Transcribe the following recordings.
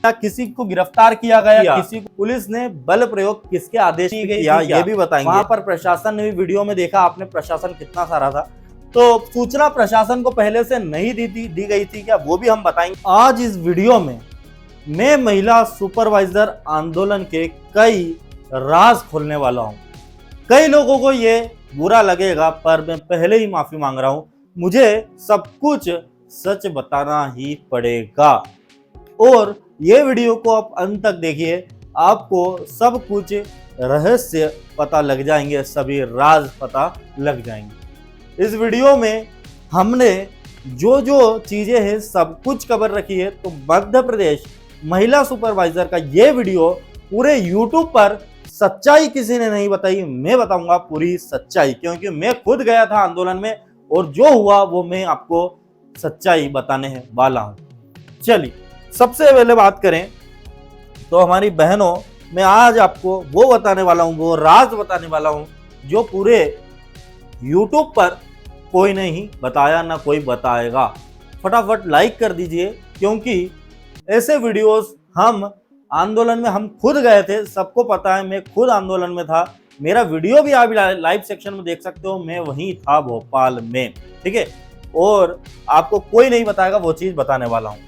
क्या किसी को गिरफ्तार किया गया, किसी को पुलिस ने बल प्रयोग किसके आदेश की गई किया, ये भी बताएंगे। वहां पर प्रशासन ने भी वीडियो में देखा आपने प्रशासन कितना सारा था, तो सूचना प्रशासन को पहले से नहीं दी गई थी क्या, वो भी हम बताएंगे। आज इस वीडियो में मैं महिला सुपरवाइजर आंदोलन के कई राज खोलने वाला हूं। कई लोगों को ये बुरा लगेगा पर मैं पहले ही माफी मांग रहा हूं, मुझे सब कुछ सच बताना ही पड़ेगा। और ये वीडियो को आप अंत तक देखिए, आपको सब कुछ रहस्य पता लग जाएंगे, सभी राज पता लग जाएंगे। इस वीडियो में हमने जो जो चीजें हैं सब कुछ कवर रखी है। तो मध्य प्रदेश महिला सुपरवाइजर का ये वीडियो पूरे YouTube पर सच्चाई किसी ने नहीं बताई, मैं बताऊंगा पूरी सच्चाई, क्योंकि मैं खुद गया था आंदोलन में और जो हुआ वो मैं आपको सच्चाई बताने वाला हूं। चलिए सबसे पहले बात करें तो हमारी बहनों, मैं आज आपको वो बताने वाला हूं, वो राज बताने वाला हूं जो पूरे YouTube पर कोई नहीं बताया, ना कोई बताएगा। फटाफट लाइक कर दीजिए, क्योंकि ऐसे वीडियोस हम आंदोलन में हम खुद गए थे, सबको पता है, मैं खुद आंदोलन में था। मेरा वीडियो भी आप लाइव सेक्शन में देख सकते हो, मैं वहीं था भोपाल में, ठीक है। और आपको कोई नहीं बताएगा, वो चीज बताने वाला हूं।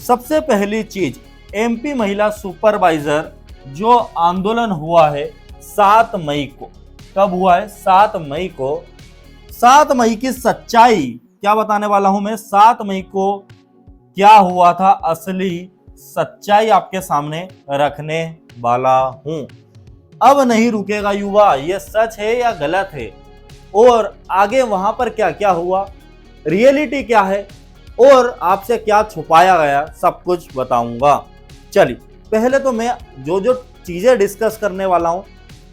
सबसे पहली चीज, MP महिला सुपरवाइजर जो आंदोलन हुआ है 7 मई को, कब हुआ है? 7 मई को। 7 मई की सच्चाई क्या बताने वाला हूं मैं। 7 मई को क्या हुआ था, असली सच्चाई आपके सामने रखने वाला हूं। अब नहीं रुकेगा युवा, ये सच है या गलत है, और आगे वहां पर क्या क्या हुआ, रियलिटी क्या है, और आपसे क्या छुपाया गया, सब कुछ बताऊंगा। चलिए पहले तो मैं जो जो चीजें डिस्कस करने वाला हूं,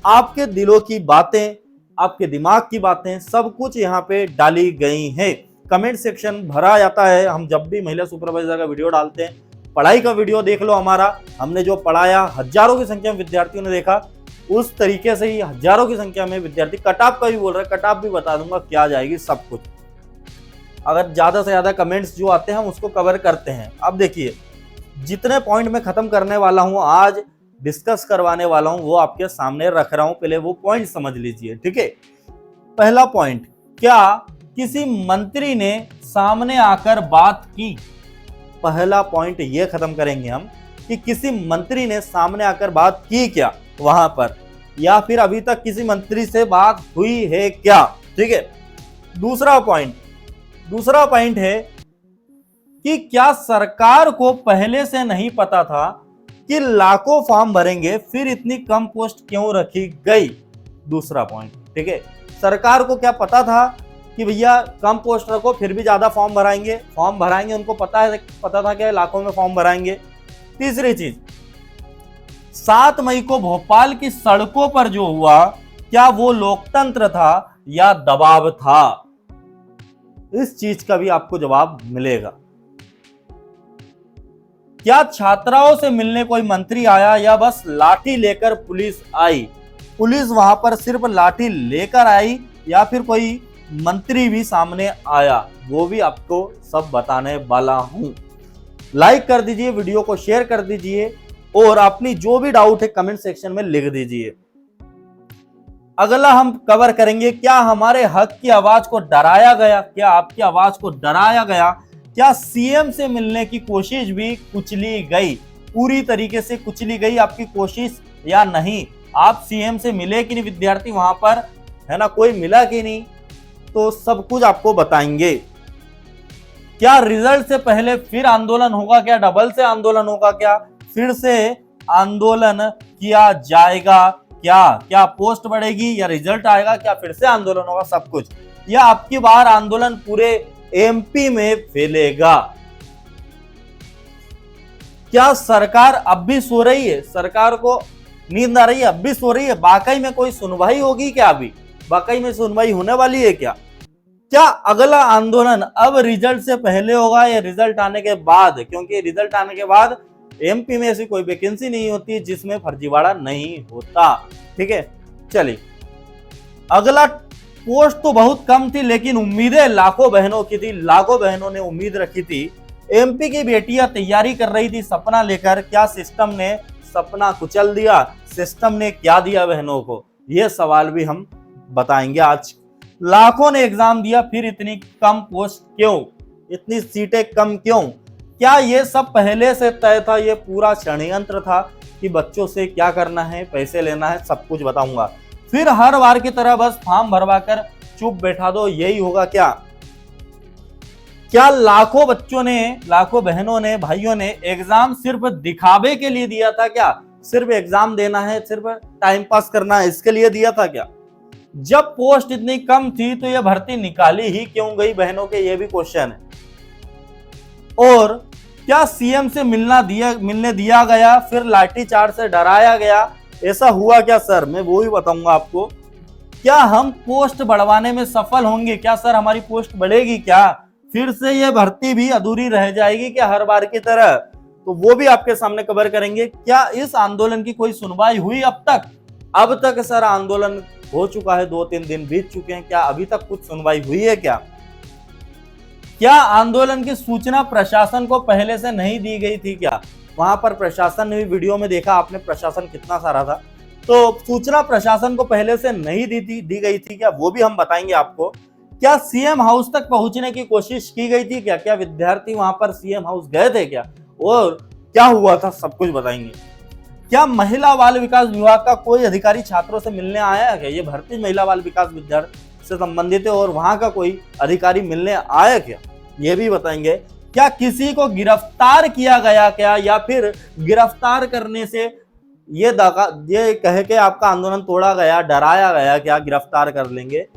आपके दिलों की बातें, आपके दिमाग की बातें, सब कुछ यहाँ पे डाली गई हैं। कमेंट सेक्शन भरा जाता है, हम जब भी महिला सुपरवाइजर का वीडियो डालते हैं। पढ़ाई का वीडियो देख लो हमारा, हमने जो पढ़ाया हजारों की संख्या में विद्यार्थियों ने देखा, उस तरीके से ही हजारों की संख्या में विद्यार्थी, कटऑफ का भी बोल रहे हैं, कटऑफ भी बता दूंगा क्या जाएगी, सब कुछ। अगर ज्यादा से ज्यादा कमेंट्स जो आते हैं हम उसको कवर करते हैं। अब देखिए जितने पॉइंट में खत्म करने वाला हूं, आज डिस्कस करवाने वाला हूं, वो आपके सामने रख रहा हूं, पहले वो पॉइंट समझ लीजिए, ठीक है। पहला पॉइंट, क्या किसी मंत्री ने सामने आकर बात की? पहला पॉइंट ये खत्म करेंगे हम कि किसी मंत्री ने सामने आकर बात की क्या वहां पर, या फिर अभी तक किसी मंत्री से बात हुई है क्या, ठीक है। दूसरा पॉइंट है कि क्या सरकार को पहले से नहीं पता था कि लाखों फॉर्म भरेंगे, फिर इतनी कम पोस्ट क्यों रखी गई? दूसरा पॉइंट, ठीक है। सरकार को क्या पता था कि भैया कम पोस्ट रखो, फिर भी ज्यादा फॉर्म भराएंगे, उनको पता था कि लाखों में फॉर्म भराएंगे। तीसरी चीज, 7 मई को भोपाल की सड़कों पर जो हुआ, क्या वो लोकतंत्र था या दबाव था? इस चीज का भी आपको जवाब मिलेगा। क्या छात्राओं से मिलने कोई मंत्री आया या बस लाठी लेकर पुलिस आई? पुलिस वहां पर सिर्फ लाठी लेकर आई या फिर कोई मंत्री भी सामने आया? वो भी आपको सब बताने वाला हूं। लाइक कर दीजिए, वीडियो को शेयर कर दीजिए, और अपनी जो भी डाउट है कमेंट सेक्शन में लिख दीजिए। अगला हम कवर करेंगे, क्या हमारे हक की आवाज को डराया गया? क्या आपकी आवाज को डराया गया? क्या सीएम से मिलने की कोशिश भी कुचली गई? पूरी तरीके से कुचली गई आपकी कोशिश या नहीं? आप सीएम से मिले कि नहीं, विद्यार्थी वहां पर है ना, कोई मिला कि नहीं, तो सब कुछ आपको बताएंगे। क्या रिजल्ट से पहले फिर आंदोलन होगा? क्या डबल से आंदोलन होगा? क्या फिर से आंदोलन किया जाएगा? क्या पोस्ट बढ़ेगी या रिजल्ट आएगा? क्या फिर से आंदोलन होगा? सब कुछ, या आपकी बार आंदोलन पूरे MP में फैलेगा? क्या सरकार अब भी सो रही है? सरकार को नींद आ रही है, अब भी सो रही है? वाकई में कोई सुनवाई होगी क्या? अभी वाकई में सुनवाई होने वाली है क्या? क्या अगला आंदोलन अब रिजल्ट से पहले होगा या रिजल्ट आने के बाद? क्योंकि रिजल्ट आने के बाद MP में ऐसी कोई वैकेंसी नहीं होती जिसमें फर्जीवाड़ा नहीं होता, ठीक है। चलिए अगला, पोस्ट तो बहुत कम थी लेकिन उम्मीदें लाखों बहनों की थी, लाखों बहनों ने उम्मीद रखी थी एमपी की बेटियां तैयारी कर रही थी सपना लेकर, क्या सिस्टम ने सपना कुचल दिया? सिस्टम ने क्या दिया बहनों को? ये सवाल भी हम बताएंगे आज। लाखों ने एग्जाम दिया, फिर इतनी कम पोस्ट क्यों? इतनी सीटें कम क्यों? क्या ये सब पहले से तय था? ये पूरा षड्यंत्र था कि बच्चों से क्या करना है, पैसे लेना है, सब कुछ बताऊंगा। फिर हर बार की तरह बस फॉर्म भरवा कर चुप बैठा दो, यही होगा क्या? क्या लाखों बच्चों ने, लाखों बहनों ने, भाइयों ने एग्जाम सिर्फ दिखावे के लिए दिया था क्या? सिर्फ एग्जाम देना है, सिर्फ टाइम पास करना है, इसके लिए दिया था क्या? जब पोस्ट इतनी कम थी तो यह भर्ती निकाली ही क्यों गई बहनों के? ये भी क्वेश्चन है। और क्या सीएम से मिलने दिया गया, फिर लाठीचार्ज से डराया गया? ऐसा हुआ क्या सर? मैं वो ही बताऊंगा आपको। क्या हम पोस्ट बढ़वाने में सफल होंगे? क्या सर हमारी पोस्ट बढ़ेगी क्या? फिर से ये भर्ती भी अधूरी रह जाएगी क्या हर बार की तरह? तो वो भी आपके सामने कवर करेंगे। क्या इस आंदोलन की कोई सुनवाई हुई अब तक? अब तक सर आंदोलन हो चुका है, 2-3 दिन बीत चुके हैं, क्या अभी तक कुछ सुनवाई हुई है क्या? क्या आंदोलन की सूचना प्रशासन को पहले से नहीं दी गई थी क्या? वहां पर प्रशासन ने भी, वीडियो में देखा आपने प्रशासन कितना सारा था, तो सूचना प्रशासन को पहले से नहीं दी गई थी क्या? वो भी हम बताएंगे आपको। क्या सीएम हाउस तक पहुंचने की कोशिश की गई थी क्या? क्या विद्यार्थी वहां पर सीएम हाउस गए थे क्या? और क्या हुआ था, सब कुछ बताएंगे। क्या महिला बाल विकास विभाग का कोई अधिकारी छात्रों से मिलने आया है? ये भर्ती महिला बाल विकास विद्यार्थी से संबंधित है और वहां का कोई अधिकारी मिलने आया क्या? ये भी बताएंगे। क्या किसी को गिरफ्तार किया गया क्या, या फिर गिरफ्तार करने से ये कह के आपका आंदोलन तोड़ा गया, डराया गया क्या गिरफ्तार कर लेंगे?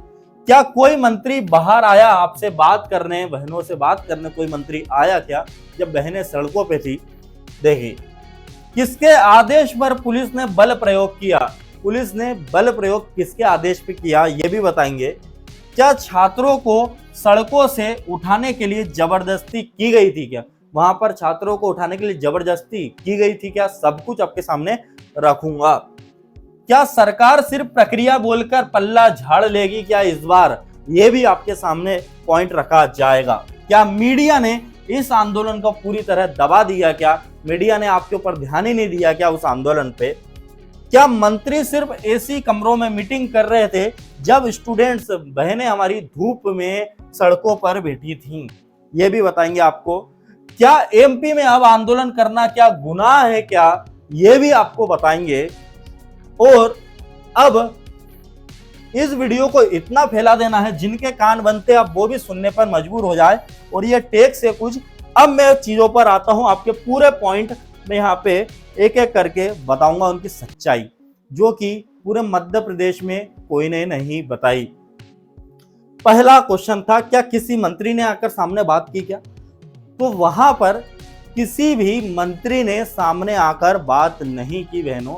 क्या कोई मंत्री बाहर आया आपसे बात करने, बहनों से बात करने कोई मंत्री आया क्या जब बहनें सड़कों पे थी? देखिए, किसके आदेश पर पुलिस ने बल प्रयोग किया? पुलिस ने बल प्रयोग किसके आदेश पे किया, ये भी बताएंगे। क्या छात्रों को सड़कों से उठाने के लिए जबरदस्ती की गई थी क्या? वहां पर छात्रों को उठाने के लिए जबरदस्ती की गई थी क्या? सब कुछ आपके सामने रखूंगा। क्या सरकार सिर्फ प्रक्रिया बोलकर पल्ला झाड़ लेगी क्या इस बार? ये भी आपके सामने पॉइंट रखा जाएगा। क्या मीडिया ने इस आंदोलन को पूरी तरह दबा दिया क्या? मीडिया ने आपके ऊपर ध्यान ही नहीं दिया क्या उस आंदोलन पे? क्या मंत्री सिर्फ एसी कमरों में मीटिंग कर रहे थे जब स्टूडेंट्स, बहनें हमारी धूप में सड़कों पर बैठी थीं? ये भी बताएंगे आपको। क्या एमपी में अब आंदोलन करना क्या गुनाह है क्या? ये भी आपको बताएंगे। और अब इस वीडियो को इतना फैला देना है जिनके कान बनते अब वो भी सुनने पर मजबूर हो जाए। और ये टेक से कुछ, अब मैं चीजों पर आता हूं, आपके पूरे पॉइंट में यहाँ पे एक एक करके बताऊंगा उनकी सच्चाई, जो कि पूरे मध्य प्रदेश में कोई ने नहीं बताई। पहला क्वेश्चन था, क्या किसी मंत्री ने आकर सामने बात की क्या? तो वहां पर किसी भी मंत्री ने सामने आकर बात नहीं की बहनों,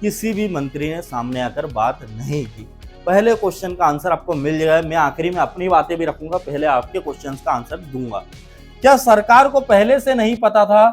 किसी भी मंत्री ने सामने आकर बात नहीं की। पहले क्वेश्चन का आंसर आपको मिल जाएगा। मैं आखिरी में अपनी बातें भी रखूंगा, पहले आपके क्वेश्चंस का आंसर दूंगा। क्या सरकार को पहले से नहीं पता था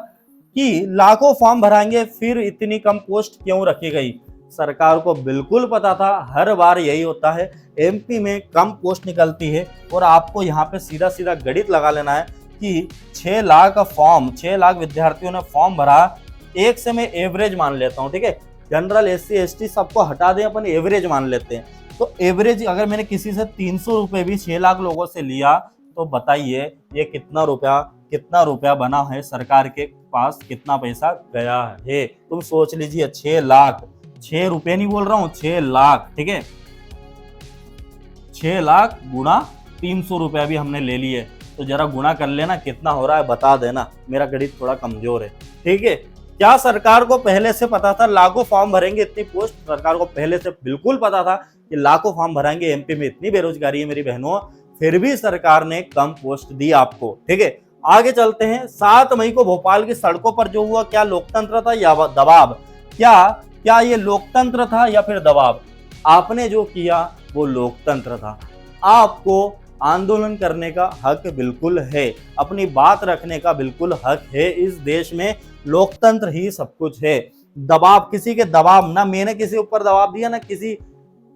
कि लाखों फॉर्म भराएंगे, फिर इतनी कम पोस्ट क्यों रखी गई? सरकार को बिल्कुल पता था। हर बार यही होता है, एमपी में कम पोस्ट निकलती है और आपको यहाँ पे सीधा सीधा गणित लगा लेना है कि 6 लाख फॉर्म, 6 लाख विद्यार्थियों ने फॉर्म भरा। एक से मैं एवरेज मान लेता हूँ, ठीक है, जनरल एससी एसटी सबको हटा दें, अपन एवरेज मान लेते हैं। तो एवरेज अगर मैंने किसी से 300 रुपए भी 6 लाख लोगों से लिया, तो बताइए ये कितना रुपया बना है, सरकार के पास कितना पैसा गया है? तुम सोच लीजिए। 6 लाख, 6 रुपए नहीं बोल रहा हूं, 6 लाख, ठीक है, 6 लाख गुणा 300 रुपया भी हमने ले लिए, तो जरा गुणा कर लेना कितना हो रहा है, बता देना। मेरा गणित थोड़ा कमजोर है, ठीक है। क्या सरकार को पहले से पता था लाखों फॉर्म भरेंगे, इतनी पोस्ट? सरकार को पहले से बिल्कुल पता था कि लाखों फॉर्म भरेंगे, एमपी में इतनी बेरोजगारी है मेरी बहनों, फिर भी सरकार ने कम पोस्ट दी आपको, ठीक है। आगे चलते हैं। 7 मई को भोपाल की सड़कों पर जो हुआ, क्या लोकतंत्र था या दबाव? क्या ये लोकतंत्र था या फिर दबाव? आपने जो किया वो लोकतंत्र था। आपको आंदोलन करने का हक बिल्कुल है, अपनी बात रखने का बिल्कुल हक है। इस देश में लोकतंत्र ही सब कुछ है। दबाव, किसी के दबाव, ना मैंने किसी ऊपर दबाव दिया, ना किसी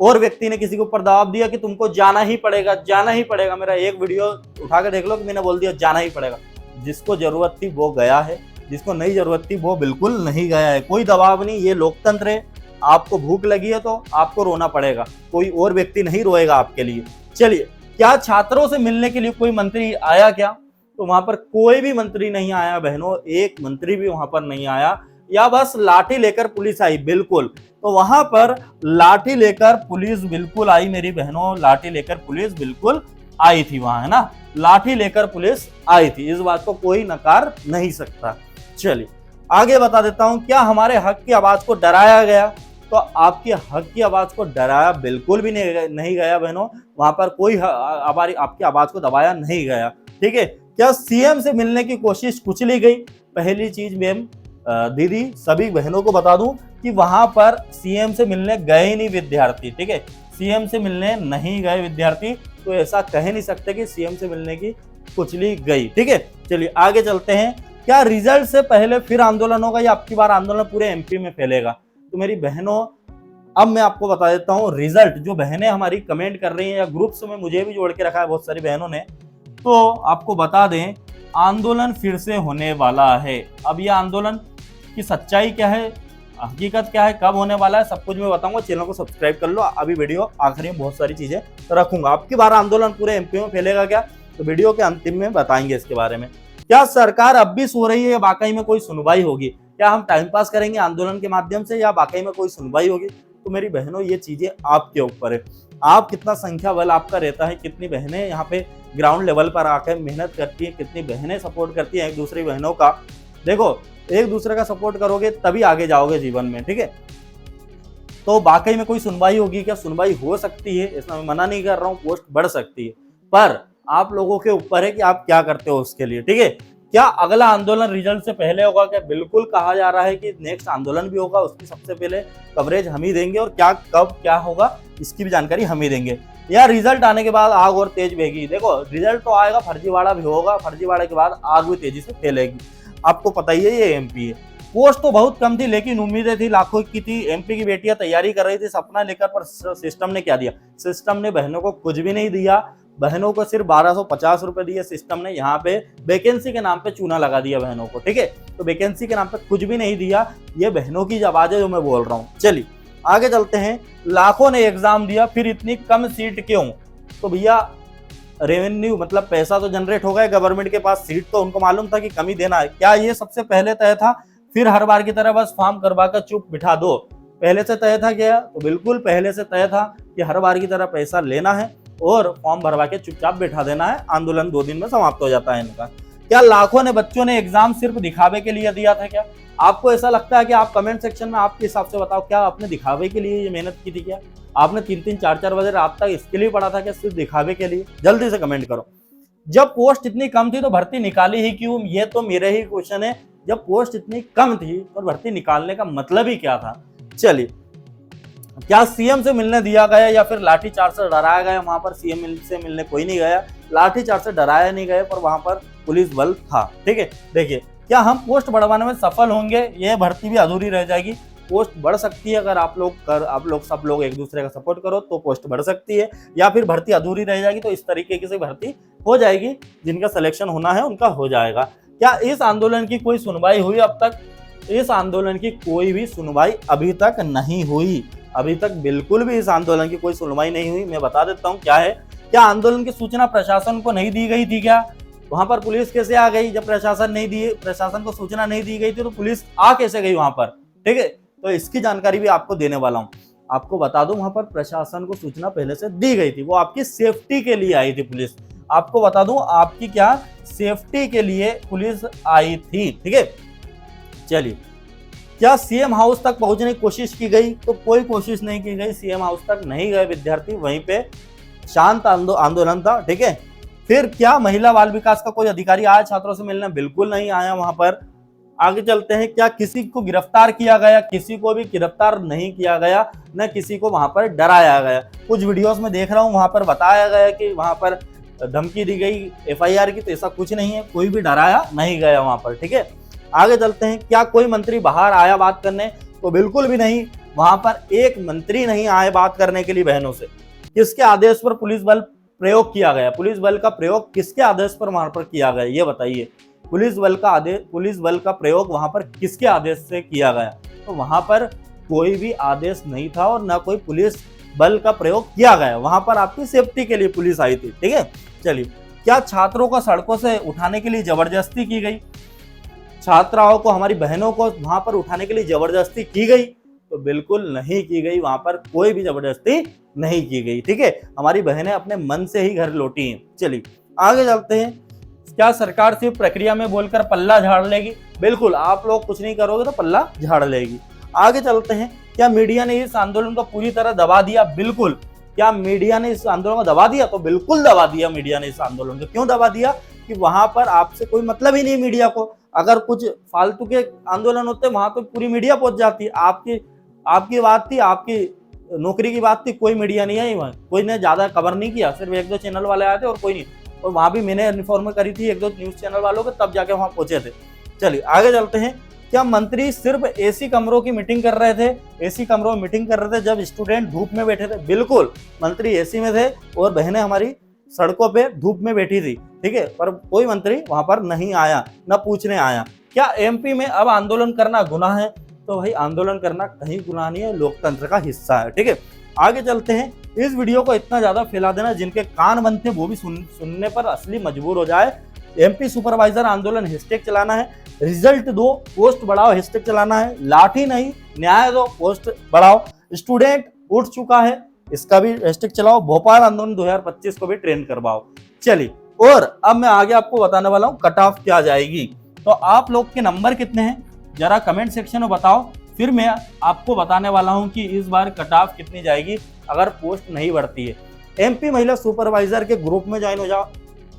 और व्यक्ति ने किसी के ऊपर दबाव दिया कि तुमको जाना ही पड़ेगा, जाना ही पड़ेगा। मेरा एक वीडियो उठा के देख लो कि मैंने बोल दिया जाना ही पड़ेगा। जिसको जरूरत थी वो गया है, जिसको नहीं जरूरत थी वो बिल्कुल नहीं गया है। कोई दबाव नहीं, ये लोकतंत्र है। आपको भूख लगी है तो आपको रोना पड़ेगा, कोई और व्यक्ति नहीं रोएगा आपके लिए। चलिए, क्या छात्रों से मिलने के लिए कोई मंत्री आया क्या? तो वहां पर कोई भी मंत्री नहीं आया बहनों, एक मंत्री भी वहां पर नहीं आया, या बस लाठी लेकर पुलिस आई। बिल्कुल, तो वहां पर लाठी लेकर पुलिस बिल्कुल आई मेरी बहनों, लाठी लेकर पुलिस बिल्कुल आई थी वहां, है ना, लाठी लेकर पुलिस आई थी, इस बात को कोई नकार नहीं सकता। चलिए आगे बता देता हूं, क्या हमारे हक की आवाज को डराया गया? तो आपके हक की आवाज को डराया बिल्कुल भी नहीं गया बहनों, वहां पर कोई आपकी आवाज को दबाया नहीं गया। ठीक है, क्या सीएम से मिलने की कोशिश कुचली गई? पहली चीज मैम दीदी सभी बहनों को बता दूं कि वहां पर सीएम से मिलने गए नहीं विद्यार्थी। ठीक है, सीएम से मिलने नहीं गए विद्यार्थी, तो ऐसा कह नहीं सकते कि सीएम से मिलने की कुचली गई। ठीक है, चलिए आगे चलते हैं। क्या रिजल्ट से पहले फिर आंदोलन होगा या अब की बार आंदोलन पूरे एमपी में फैलेगा? तो मेरी बहनों अब मैं आपको बता देता हूँ रिजल्ट। जो बहनें हमारी कमेंट कर रही हैं या ग्रुप्स में मुझे भी जोड़ के रखा है बहुत सारी बहनों ने, तो आपको बता दें आंदोलन फिर से होने वाला है। अब ये आंदोलन की सच्चाई क्या है, हकीकत क्या है, कब होने वाला है, सब कुछ मैं बताऊंगा। चैनल को सब्सक्राइब कर लो। अभी वीडियो आखिरी में बहुत सारी चीजें रखूंगा। अब की बार आंदोलन पूरे एमपी में फैलेगा क्या? तो वीडियो के अंतिम में बताएंगे इसके बारे में। क्या सरकार अब भी सो रही है या वाकई में कोई सुनवाई होगी? क्या हम टाइम पास करेंगे आंदोलन के माध्यम से या वाकई में कोई सुनवाई होगी? तो मेरी बहनों ये चीजें आपके ऊपर है, आप कितना संख्या बल आपका रहता है, कितनी बहनें यहाँ पे ग्राउंड लेवल पर आकर मेहनत करती हैं, कितनी बहनें सपोर्ट करती हैं एक दूसरी बहनों का। देखो, एक दूसरे का सपोर्ट करोगे तभी आगे जाओगे जीवन में। ठीक है, तो वाकई में कोई सुनवाई होगी क्या? सुनवाई हो सकती है, इसमें मैं मना नहीं कर रहा हूँ, पोस्ट बढ़ सकती है, पर आप लोगों के ऊपर है कि आप क्या करते हो उसके लिए। ठीक है, क्या अगला आंदोलन रिजल्ट से पहले होगा क्या? बिल्कुल कहा जा रहा है कि नेक्स्ट आंदोलन भी होगा, उसकी सबसे पहले कवरेज हम ही देंगे, और क्या कब क्या होगा इसकी भी जानकारी हम ही देंगे। या रिजल्ट आने के बाद आग और तेज बहेगी? देखो, रिजल्ट तो आएगा, फर्जीवाड़ा भी होगा, फर्जीवाड़े के बाद आग भी तेजी से फैलेगी। आपको पता ही है ये एमपी है। पोस्ट तो बहुत कम थी लेकिन उम्मीदें थी लाखों की थी। एमपी की बेटियां तैयारी कर रही थी सपना लेकर, पर सिस्टम ने क्या दिया? सिस्टम ने बहनों को कुछ भी नहीं दिया। बहनों को सिर्फ 1250 रुपए दिए सिस्टम ने। यहाँ पे वैकेंसी के नाम पे चूना लगा दिया बहनों को। ठीक है, तो वैकेंसी के नाम पे कुछ भी नहीं दिया। ये बहनों की आवाज है जो मैं बोल रहा हूँ। चलिए आगे चलते हैं। लाखों ने एग्जाम दिया फिर इतनी कम सीट क्यों? तो भैया रेवेन्यू मतलब पैसा तो जनरेट हो गया गवर्नमेंट के पास, सीट तो उनको मालूम था कि कमी देना है। क्या ये सबसे पहले तय था? फिर हर बार की तरह बस फॉर्म करवा कर चुप बिठा दो, पहले से तय था क्या? तो बिल्कुल पहले से तय था कि हर बार की तरह पैसा लेना है और फॉर्म भरवा के चुपचाप बैठा देना है। आंदोलन 2 दिन में समाप्त हो जाता है इनका। क्या लाखों ने बच्चों ने एग्जाम सिर्फ दिखावे के लिए दिया था क्या? आपको ऐसा लगता है कि आप कमेंट सेक्शन में आपके हिसाब से बताओ, क्या आपने दिखावे के लिए ये मेहनत की थी क्या? आपने 3-3, 4-4 बजे रात तक इसके लिए पढ़ा था क्या, सिर्फ दिखावे के लिए? जल्दी से कमेंट करो। जब पोस्ट इतनी कम थी तो भर्ती निकाली ही क्यों? ये तो मेरे ही क्वेश्चन है। जब पोस्ट इतनी कम थी तो भर्ती निकालने का मतलब ही क्या था? चलिए, क्या सीएम से मिलने दिया गया या फिर लाठीचार्ज से डराया गया? वहां पर सीएम से मिलने कोई नहीं गया, लाठीचार्ज से डराया नहीं गया, पर वहां पर पुलिस बल था। ठीक है, देखिए, क्या हम पोस्ट बढ़वाने में सफल होंगे? ये भर्ती भी अधूरी रह जाएगी। पोस्ट बढ़ सकती है अगर आप लोग सब लोग एक दूसरे का सपोर्ट करो तो पोस्ट बढ़ सकती है, या फिर भर्ती अधूरी रह जाएगी तो इस तरीके से भर्ती हो जाएगी। जिनका सिलेक्शन होना है उनका हो जाएगा। क्या इस आंदोलन की कोई सुनवाई हुई अब तक? इस आंदोलन की कोई भी सुनवाई अभी तक नहीं हुई। अभी तक बिल्कुल भी इस आंदोलन की कोई सुनवाई नहीं हुई। मैं बता देता हूँ क्या है। क्या आंदोलन की सूचना प्रशासन को नहीं दी गई थी क्या? वहां पर पुलिस कैसे आ गई? जब प्रशासन को सूचना नहीं दी गई थी तो पुलिस आ कैसे गई वहां पर? ठीक है, तो इसकी जानकारी भी आपको देने वाला हूं। आपको बता दूं, वहां पर प्रशासन को सूचना पहले से दी गई थी, वो आपकी सेफ्टी के लिए आई थी पुलिस। आपको बता दूं, आपकी क्या सेफ्टी के लिए पुलिस आई थी। ठीक है, चलिए, क्या सीएम हाउस तक पहुंचने की कोशिश की गई? तो कोई कोशिश नहीं की गई, सीएम हाउस तक नहीं गए विद्यार्थी, वहीं पे शांत आंदोलन था। ठीक है, फिर क्या महिला बाल विकास का कोई अधिकारी आया छात्रों से मिलने? बिल्कुल नहीं आया वहां पर। आगे चलते हैं। क्या किसी को गिरफ्तार किया गया? किसी को भी गिरफ्तार नहीं किया गया, न किसी को वहां पर डराया गया। कुछ वीडियोस में देख रहा हूं वहां पर बताया गया कि वहां पर धमकी दी गई एफआईआर की, तो ऐसा कुछ नहीं है, कोई भी डराया नहीं गया वहां पर। ठीक है, आगे चलते हैं। क्या कोई मंत्री बाहर आया बात करने? तो बिल्कुल भी नहीं, वहां पर एक मंत्री नहीं आए बात करने के लिए बहनों से। किसके आदेश पर पुलिस बल प्रयोग किया गया? पुलिस बल का प्रयोग किसके आदेश पर वहां पर किया गया, ये बताइए। पुलिस बल का प्रयोग वहां पर किसके आदेश से किया गया? तो वहां पर कोई भी आदेश नहीं था और ना कोई पुलिस बल का प्रयोग किया गया, वहां पर आपकी सेफ्टी के लिए पुलिस आई थी। ठीक है, चलिए, क्या छात्रों को सड़कों से उठाने के लिए जबरदस्ती की गई? छात्राओं को, हमारी बहनों को वहां पर उठाने के लिए जबरदस्ती की गई? तो बिल्कुल नहीं की गई, वहां पर कोई भी जबरदस्ती नहीं की गई। ठीक है, हमारी बहनें अपने मन से ही घर लौटी हैं। चलिए आगे चलते हैं। क्या सरकार सिर्फ प्रक्रिया में बोलकर पल्ला झाड़ लेगी? बिल्कुल, आप लोग कुछ नहीं करोगे तो पल्ला झाड़ लेगी। आगे चलते हैं। क्या मीडिया ने इस आंदोलन को पूरी तरह दबा दिया? बिल्कुल। क्या मीडिया ने इस आंदोलन को दबा दिया? तो बिल्कुल दबा दिया मीडिया ने इस आंदोलन को। क्यों दबा दिया? कि वहां पर आपसे कोई मतलब ही नहीं मीडिया को। अगर कुछ फालतू के आंदोलन होते वहां तो पूरी मीडिया पहुंच जाती। आपकी बात थी, आपकी नौकरी की बात थी, कोई मीडिया नहीं आई वहां, कोई ने ज्यादा कवर नहीं किया, सिर्फ 1-2 चैनल वाले आए थे और कोई नहीं। और वहां भी मैंने इन्फॉर्म करी थी 1-2 न्यूज चैनल वालों को, तब जाके वहां पहुंचे थे। चलिए आगे चलते हैं। क्या मंत्री सिर्फ एसी कमरों की मीटिंग कर रहे थे? एसी कमरों में मीटिंग कर रहे थे जब स्टूडेंट धूप में बैठे थे? बिल्कुल, मंत्री एसी में थे और बहनें हमारी सड़कों पे धूप में बैठी थी। ठीक है, पर कोई मंत्री वहां पर नहीं आया, न पूछने आया। क्या एमपी में अब आंदोलन करना गुनाह है? तो भाई आंदोलन करना कहीं गुनाह नहीं है, लोकतंत्र का हिस्सा है। ठीक है, आगे चलते हैं। इस वीडियो को इतना ज्यादा फैला देना जिनके कान बंद थे वो भी सुनने पर असली मजबूर हो जाए। एमपी सुपरवाइजर आंदोलन हैशटैग चलाना है, रिजल्ट दो पोस्ट बढ़ाओ हैशटैग चलाना है, लाठी नहीं न्याय दो पोस्ट बढ़ाओ, स्टूडेंट उठ चुका है इसका भी हैशटैग चलाओ, भोपाल आंदोलन 2025 को भी ट्रेंड करवाओ। चलिए, और अब मैं आगे आपको बताने वाला हूँ कट ऑफ क्या जाएगी। तो आप लोग के नंबर कितने हैं जरा कमेंट सेक्शन में बताओ, फिर मैं आपको बताने वाला हूं कि इस बार कट ऑफ कितनी जाएगी अगर पोस्ट नहीं बढ़ती है। एमपी महिला सुपरवाइजर के ग्रुप में ज्वाइन हो जाओ,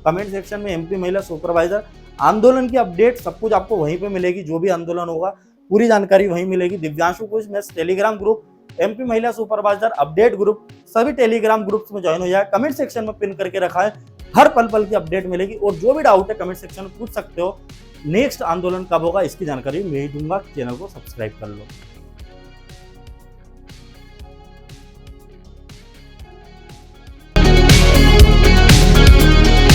कमेंट सेक्शन में एमपी महिला सुपरवाइजर आंदोलन की अपडेट सब कुछ आपको वहीं पे मिलेगी, जो भी आंदोलन होगा पूरी जानकारी वहीं मिलेगी। दिव्यांशु कुछ में टेलीग्राम ग्रुप, एमपी महिला सुपरवाइजर अपडेट ग्रुप, सभी टेलीग्राम ग्रुप्स में ज्वाइन हो जाए। कमेंट सेक्शन में पिन करके रखा है, हर पल की अपडेट मिलेगी और जो भी डाउट है कमेंट सेक्शन में पूछ सकते हो। नेक्स्ट आंदोलन कब होगा इसकी जानकारी मैं ही दूंगा, चैनल को सब्सक्राइब कर लो।